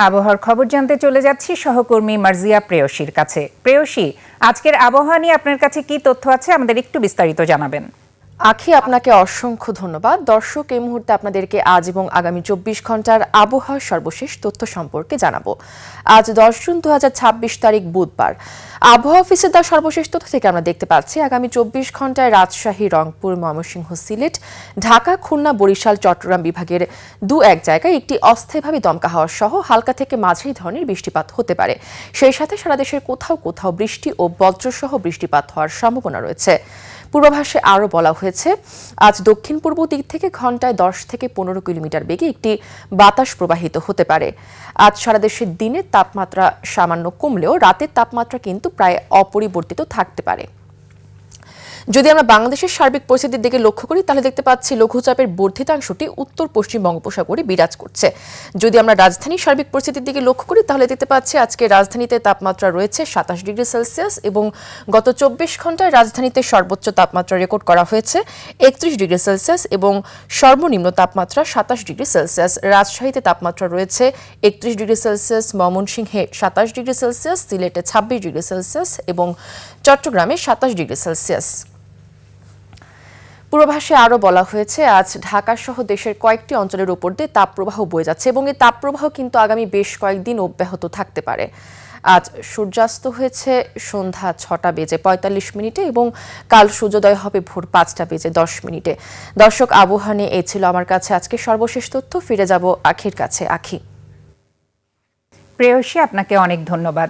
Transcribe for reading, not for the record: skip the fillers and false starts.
আবহাওয়ার খবর জানতে চলে যাচ্ছি সহকর্মী মার্জিয়া প্রেয়সীর কাছে। প্রেয়সী, আজকের আবহাওয়া নিয়ে আপনার কাছে কি তথ্য আছে, আমাদের একটু বিস্তারিত জানাবেন। আখি, আপনাকে অসংখ্য ধন্যবাদ। দর্শক, এই মুহূর্তে আপনাদেরকে আজ এবং আগামী 24 ঘন্টার আবহাওয়ার সর্বশেষ তথ্য সম্পর্কে জানাবো। আজ 10 জুন 2026 তারিখ বুধবার। আবহাওয়া অফিসের দেওয়া সর্বশেষ তথ্য থেকে আমরা দেখতে পাচ্ছি আগামী 24 ঘন্টায় রাজশাহী, রংপুর, ময়মনসিংহ, সিলেট, ঢাকা, খুলনা, বরিশাল, চট্টগ্রাম বিভাগের এক জায়গায় একটি অস্থায়ীভাবে দমকা হাওয়া সহ হালকা থেকে মাঝারি ধরনের বৃষ্টিপাত হতে পারে। সেই সাথে সারা দেশের কোথাও কোথাও বৃষ্টি ও বজ্রসহ বৃষ্টিপাত হওয়ার সম্ভাবনা রয়েছে। পূর্বাভাসে আরও বলা হয়েছে, আজ দক্ষিণ পূর্ব দিক থেকে ঘন্টায় 10 থেকে 15 কিলোমিটার বেগে একটি বাতাস প্রবাহিত হতে পারে। আজ সারা দেশের দিনের তাপমাত্রা সামান্য কমলেও রাতের তাপমাত্রা কিন্তু প্রায় অপরিবর্তিত থাকতে পারে। যদি আমরা বাংলাদেশের সার্বিক পরিস্থিতির দিকে লক্ষ্য করি, তাহলে দেখতে পাচ্ছি লঘুচাপের বর্ধিতাংশটি উত্তর পশ্চিম বঙ্গোপসাগরে বিরাজ করছে। যদি আমরা রাজধানীর সার্বিক পরিস্থিতির দিকে লক্ষ্য করি, তাহলে দেখতে পাচ্ছি আজকে রাজধানীতে তাপমাত্রা রয়েছে 27 ডিগ্রি সেলসিয়াস এবং গত 24 ঘন্টায় রাজধানীতে সর্বোচ্চ তাপমাত্রা রেকর্ড করা হয়েছে 31 ডিগ্রি সেলসিয়াস এবং সর্বনিম্ন তাপমাত্রা 27 ডিগ্রি সেলসিয়াস। রাজশাহীতে তাপমাত্রা রয়েছে 31 ডিগ্রি সেলসিয়াস, ময়মনসিংহে 27 ডিগ্রি সেলসিয়াস, সিলেটে 26 ডিগ্রি সেলসিয়াস এবং চট্টগ্রামে 27 ডিগ্রি সেলসিয়াস। পূর্বাভাসে আরও বলা হয়েছে, আজ ঢাকা সহ দেশের কয়েকটি অঞ্চলের উপর দিয়ে তাপপ্রবাহ বয়ে যাচ্ছে এবং এই তাপপ্রবাহ কিন্তু আগামী বেশ কয়েকদিন অব্যাহত থাকতে পারে। আজ সূর্যাস্ত হয়েছে সন্ধ্যা 6টা বেজে 45 মিনিটে এবং কাল সূর্যোদয় হবে ভোর 5টা বেজে 10 মিনিটে। দর্শক, আবহাওয়া নিয়ে এই ছিল আমার কাছে আজকে সর্বশেষ তথ্য। ফিরে যাব আখির কাছে। আখি। প্রেয়সী, আপনাকে অনেক ধন্যবাদ।